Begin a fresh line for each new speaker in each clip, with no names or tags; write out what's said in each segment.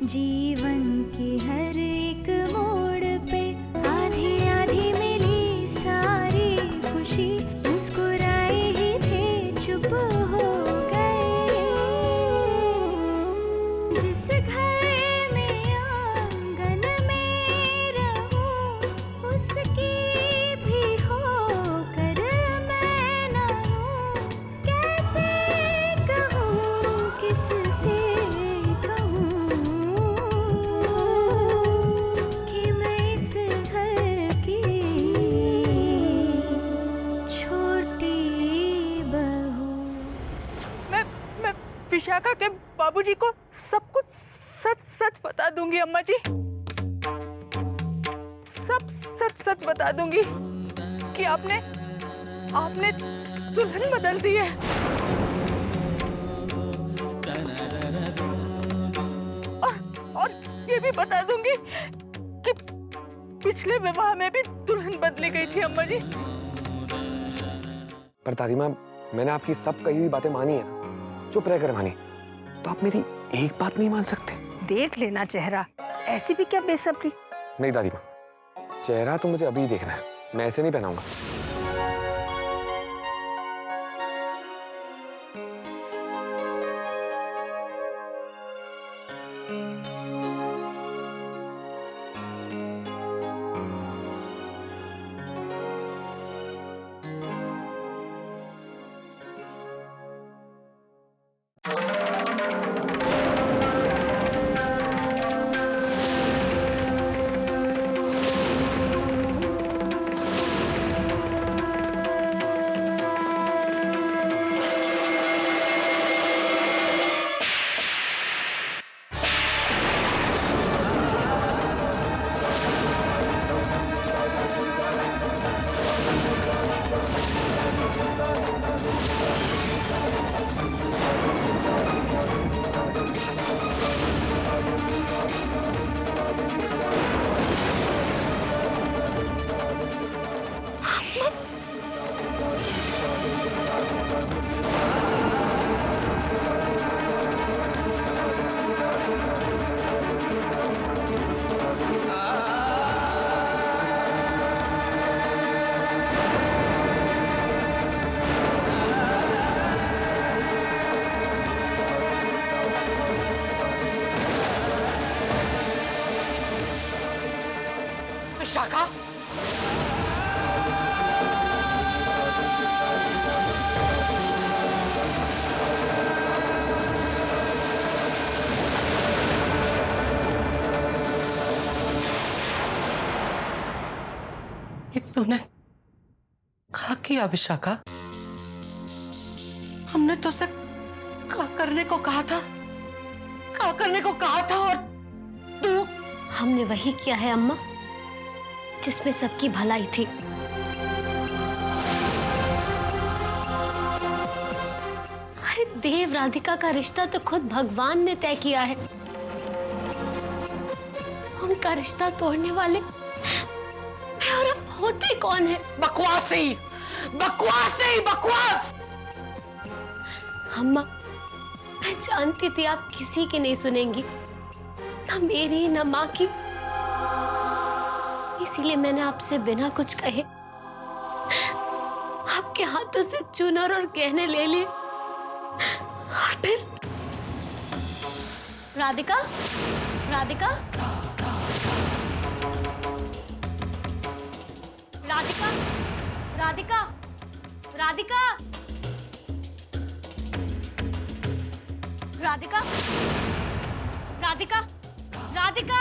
जीवन की हर एक मोड़ पे आधी आधी मिली सारी खुशी, मुस्कुराए ही थे चुप हो गए। जिस घर में आंगन में रहूं उसकी भी होकर मैं ना हूं, कैसे कहूं किससे कहूं कि मैं इस घर की छोटी बहू।
मैं विशाखा के बाबूजी को सब कुछ सच सच बता दूंगी अम्मा जी। सब सच सच बता दूंगी कि आपने दुल्हन बदल दी है। और ये भी बता दूंगी कि पिछले विवाह में भी दुल्हन बदली गई थी अम्मा जी।
पर दादी माँ, मैंने आपकी सब कही हुई बातें मानी है ना, चुप रहकर मानी, तो आप मेरी एक बात नहीं मान सकते?
देख लेना चेहरा, ऐसी भी क्या बेसब्री।
नहीं दादी माँ, चेहरा तो मुझे अभी देखना है, मैं ऐसे नहीं पहनाऊंगा।
विशाखा,
ये तूने क्या किया विशाखा? हमने तो उसे क्या करने को कहा था, क्या करने को कहा था, और तू?
हमने वही किया है अम्मा जिसमें सबकी भलाई थी। अरे देव राधिका का रिश्ता तो खुद भगवान ने तय किया है। उनका रिश्ता तोड़ने वाले मैं और अब होते कौन है?
बकवास ही, बकवास ही, बकवास।
अम्मा, मैं जानती थी आप किसी की नहीं सुनेंगी, ना मेरी ना माँ की। इसीलिए मैंने आपसे बिना कुछ कहे आपके हाथों से चुनर और गहने ले लिए। और फिर राधिका, राधिका, राधिका, राधिका, राधिका, राधिका, राधिका, राधिका।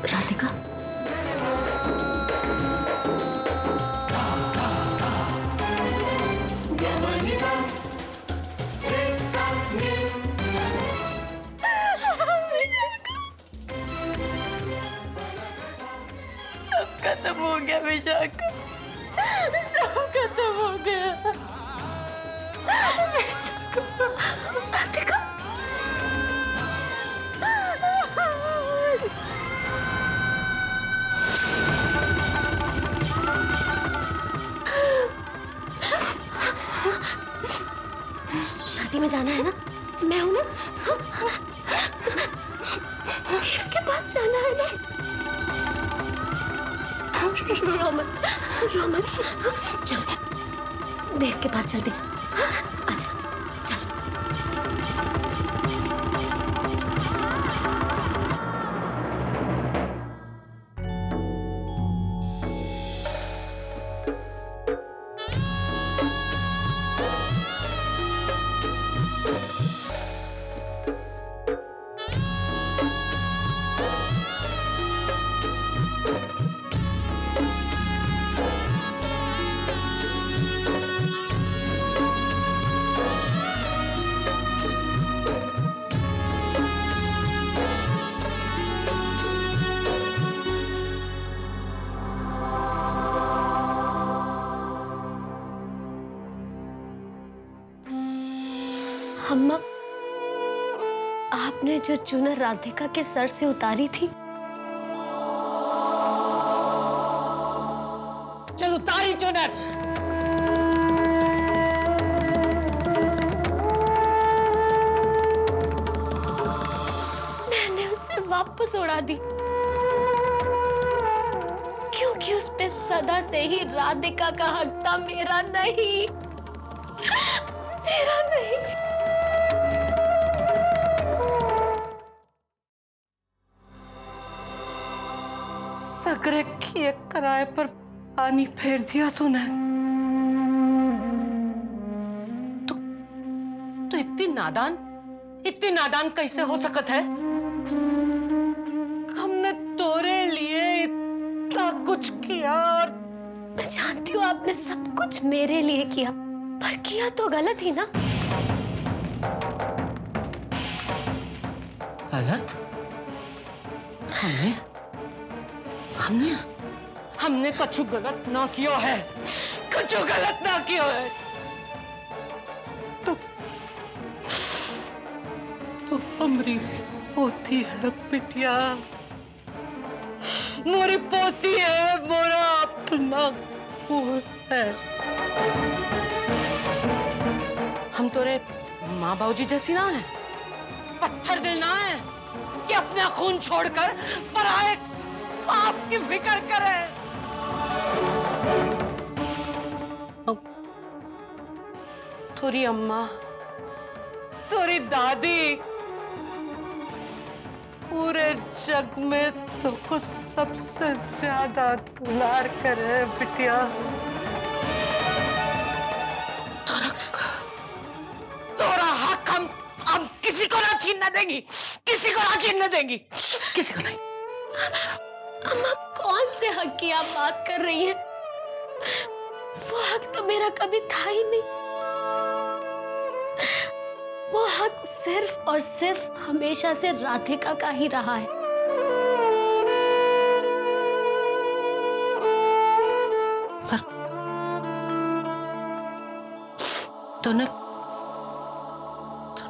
राधिका,
खत्म हो गया विशाखा, सब खत्म हो गया।
राधिका, शादी में जाना है ना? मैं हूं ना? देव के पास जाना है ना? रोमन, रोमन, चल देव के पास चलते हैं। आजा, चल। अम्मा, आपने जो चुनर राधिका के सर से उतारी थी,
चल उतारी चुनर।
मैंने उसे वापस उड़ा दी, क्योंकि उस पे सदा से ही राधिका का हक था, मेरा नहीं, मेरा नहीं।
सगरे किए किराए पर पानी फेर दिया तूने। तो इतनी नादान कैसे हो सकत है? हमने तोरे लिए इतना कुछ किया और
मैं जानती हूँ आपने सब कुछ मेरे लिए किया, पर किया तो गलत ही ना।
गलत? हमने कुछ गलत ना किया है, कुछ गलत ना किया है। तो हमारी पोती है बिटिया, मोरी पोती है, मोरा अपना फूल है। हम तोरे माँ बाबूजी जैसी ना है, पत्थर दिल ना है कि अपना खून छोड़कर पराए आपकी फिक्र करे। तोरी अम्मा, तोरी दादी पूरे जग में तो को सबसे ज्यादा दुलार करे बिटिया। तोरा हक हम किसी को ना छीनने देंगी, किसी को ना छीनने देंगी, किसी को नहीं।
अम्मा, कौन से हक की आप बात कर रही हैं? वो हक तो मेरा कभी था ही नहीं। वो हक सिर्फ और सिर्फ हमेशा से राधिका का ही रहा है।
तूने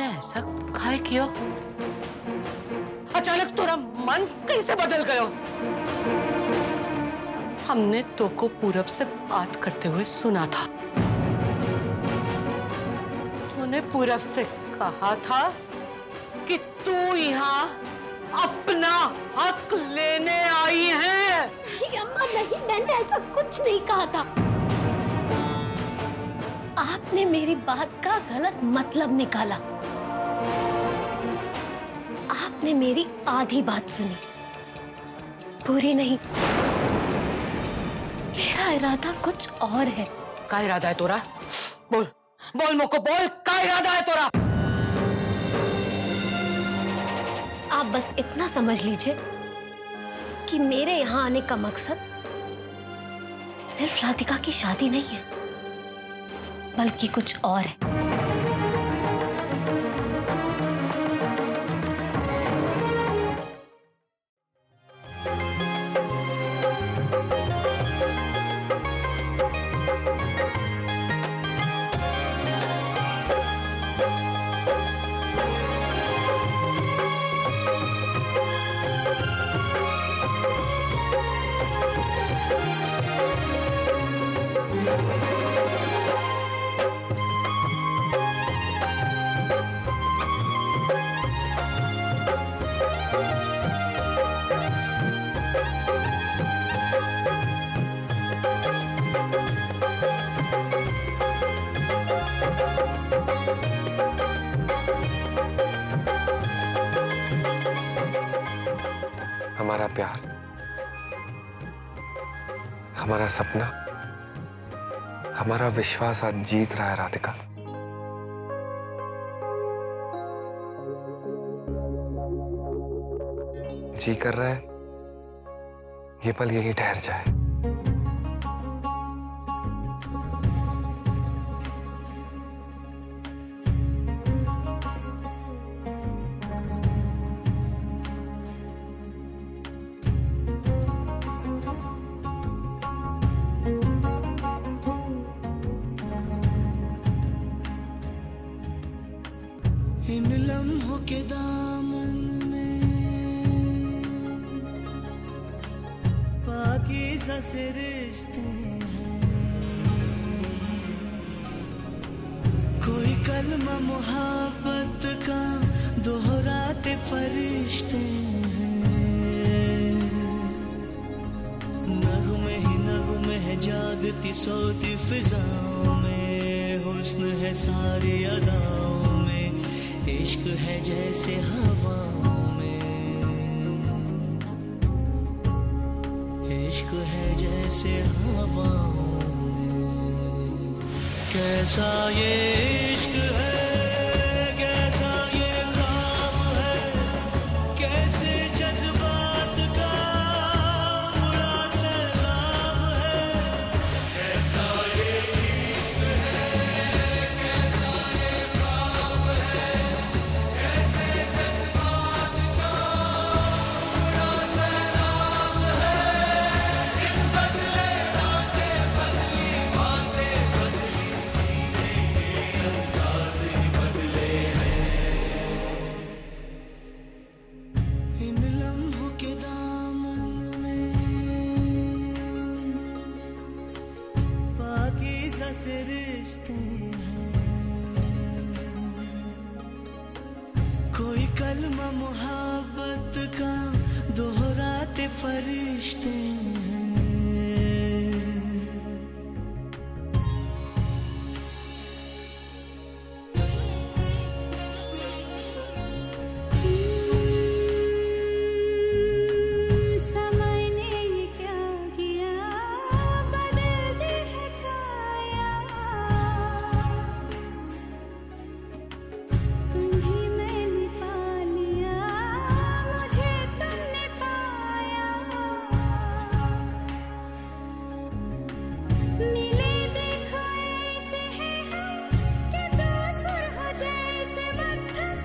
ऐसा काहे किया? अचानक तेरा मन कैसे बदल गया? हमने तो को पूरब से बात करते हुए सुना था। तूने पूरब से कहा था कि तू यहाँ अपना हक लेने आई है।
नहीं अम्मा, नहीं, मैंने ऐसा कुछ नहीं कहा था। आपने मेरी बात का गलत मतलब निकाला। आपने मेरी आधी बात सुनी, पूरी नहीं। मेरा इरादा कुछ और है।
क्या इरादा है तोरा? बोल बोल मोको बोल, क्या इरादा है तोरा?
आप बस इतना समझ लीजिए कि मेरे यहाँ आने का मकसद सिर्फ राधिका की शादी नहीं है, बल्कि कुछ और है।
हमारा प्यार, हमारा सपना, हमारा विश्वास आज जीत रहा है राधिका। जी कर रहा है ये पल यही ठहर जाए।
इन लम्हों के दामन में पाकीज़ा से रिश्ते हैं, कोई कलमा मोहब्बत का दोहराते फरिश्ते हैं। नगमे ही नगमे है जागती सोती फिजाओं में, हुस्न है सारी अदाओं में, इश्क है जैसे हवाओं में, इश्क है जैसे हवाओं में। कैसा ये इश्क है, कैसा ये ख्वाब है, कैसे जज्बात का उड़ा सैलाब है। कैसा ये इश्क है, कैसा ये ख्वाब है, कैसे जज्बात का उड़ा सैलाब है। इन बदले रातें बदली बातें बदली, जीने के अंदाज़ ही बदले हैं। इन लम्हों के दामन में पाकीज़ा से रिश्ते हैं, कोई कलमा मोहब्बत का दोहराते फरिश्ते हैं।
समय ने ये क्या किया, बदल दी है काया। तुम्हें मैंने पा लिया, मुझे तुमने पाया। मिले देखो ऐसे हैं हम कि दो सुर हो जैसे मध्यम,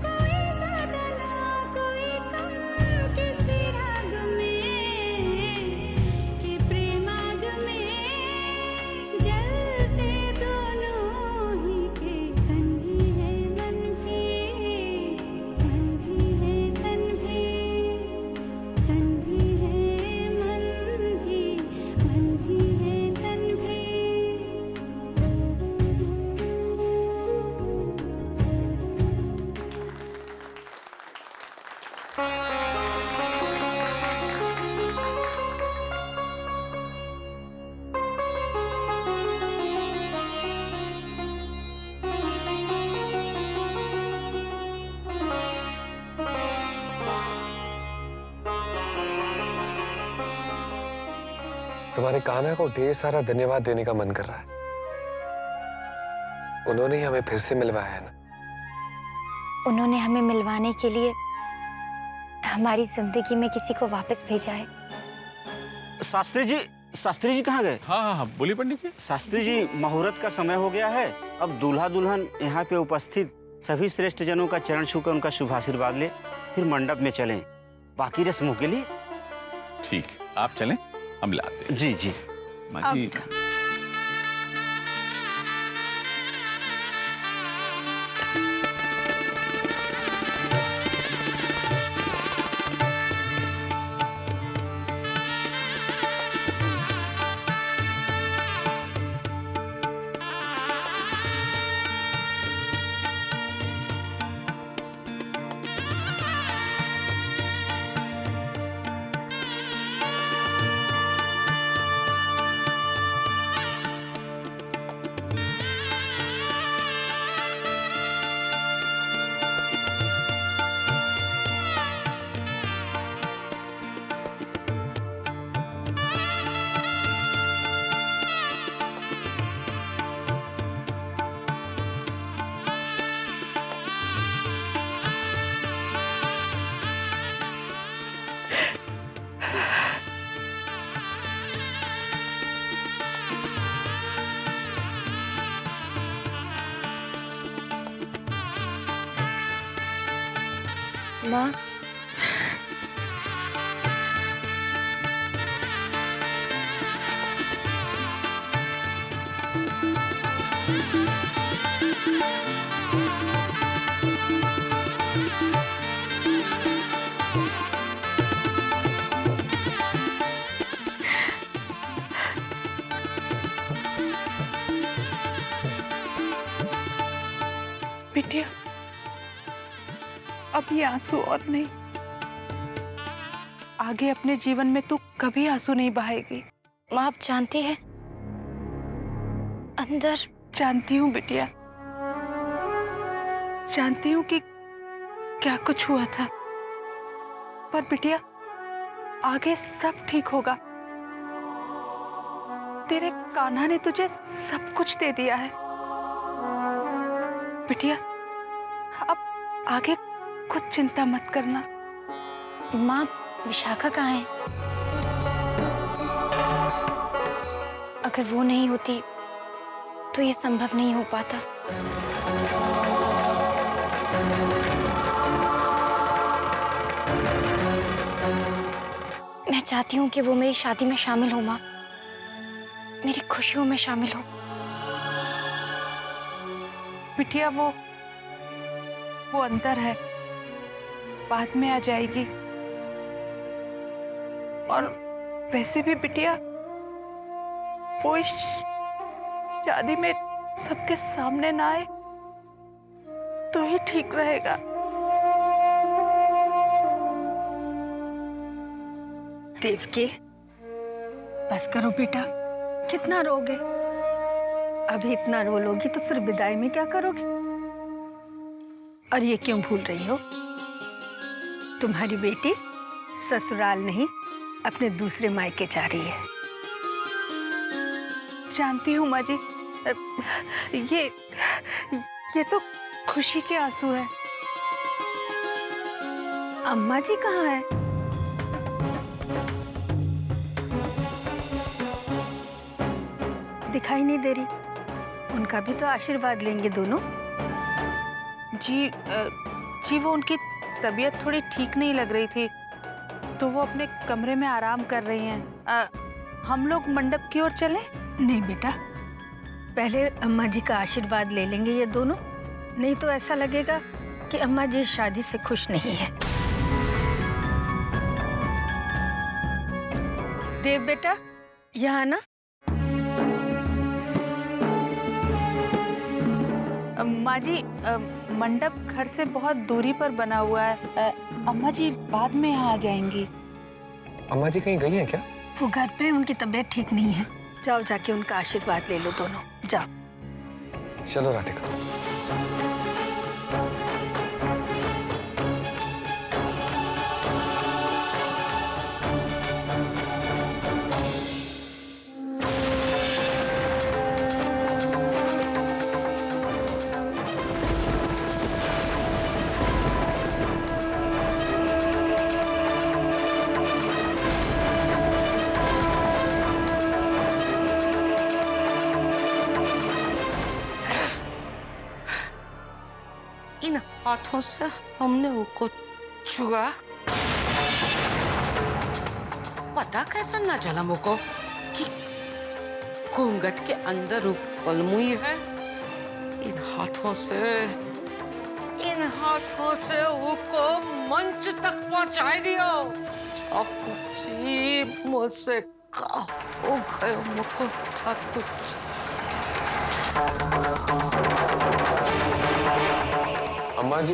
कोई ज्यादा ना कोई कम, किसी राग में कि प्रेमाग में जलते दोनों ही के तन भी है मन भी, मन भी है तन भी, तन भी है मन भी, मन भी है तन भी।
तुम्हारे कान्हा को ढेर सारा धन्यवाद देने का मन कर रहा है। उन्होंने ही हमें फिर से मिलवाया है ना।
उन्होंने हमें मिलवाने के लिए हमारी जिंदगी में किसी को वापस भेजा है।
शास्त्री जी कहाँ गए?
हाँ हाँ हाँ, बोलिए पंडित जी।
शास्त्री जी, मुहूर्त का समय हो गया है। अब दूल्हा दुल्हन यहाँ पे उपस्थित सभी श्रेष्ठ जनों का चरण छूकर उनका शुभ आशीर्वाद ले, फिर मंडप में चलें बाकी रस्मों के लिए।
ठीक, आप चलें, हम लाते हैं।
जी जी।
माँ जी,
माँ।
बिटिया, अब ये आंसू और नहीं। आगे अपने जीवन में तू कभी आंसू नहीं बहाएगी।
माँ, आप जानती है अंदर।
जानती हूँ बिटिया, जानती हूँ कि क्या कुछ हुआ था, पर बिटिया आगे सब ठीक होगा। तेरे कान्हा ने तुझे सब कुछ दे दिया है बिटिया। अब आगे कुछ चिंता मत करना।
माँ, विशाखा कहाँ है? अगर वो नहीं होती तो ये संभव नहीं हो पाता। मैं चाहती हूँ कि वो मेरी शादी में शामिल हो माँ, मेरी खुशियों में शामिल हो।
बिटिया वो अंदर है, बाद में आ जाएगी। और वैसे भी बिटिया वो इस शादी में सबके सामने ना आए तो ही ठीक रहेगा।
देवकी, बस करो बेटा, कितना रोगे? अभी इतना रो लोगी तो फिर विदाई में क्या करोगे? और ये क्यों भूल रही हो, तुम्हारी बेटी ससुराल नहीं अपने दूसरे मायके जा रही है।
जानती हूँ माँ जी, ये तो खुशी के आंसू है।
अम्मा जी कहाँ है? दिखाई नहीं दे रही। उनका भी तो आशीर्वाद लेंगे दोनों।
जी वो उनकी तबीयत थोड़ी ठीक नहीं लग रही थी, तो वो अपने कमरे में आराम कर रही हैं। हम लोग मंडप की ओर चलें?
नहीं बेटा, पहले अम्मा जी का आशीर्वाद ले लेंगे ये दोनों, नहीं तो ऐसा लगेगा कि अम्मा जी शादी से खुश नहीं है। देव बेटा, यहाँ ना।
माँ जी, मंडप घर से बहुत दूरी पर बना हुआ है। अम्मा जी बाद में यहाँ आ जाएंगी।
अम्मा जी कहीं गई हैं क्या?
वो घर पे, उनकी तबीयत ठीक नहीं है। जाओ जाके उनका आशीर्वाद ले लो दोनों, जाओ।
चलो राधिका।
इन हाथों से हमने उनको छुआ, पता कैसा न चला मुझको कि घूंघट के अंदर पलमुई है। इन हाथों से उनको मंच तक पहुंचाई दियो। ठाकुर जी मुझसे का हो गयो मुझको ठाकुर जी।
अम्मा जी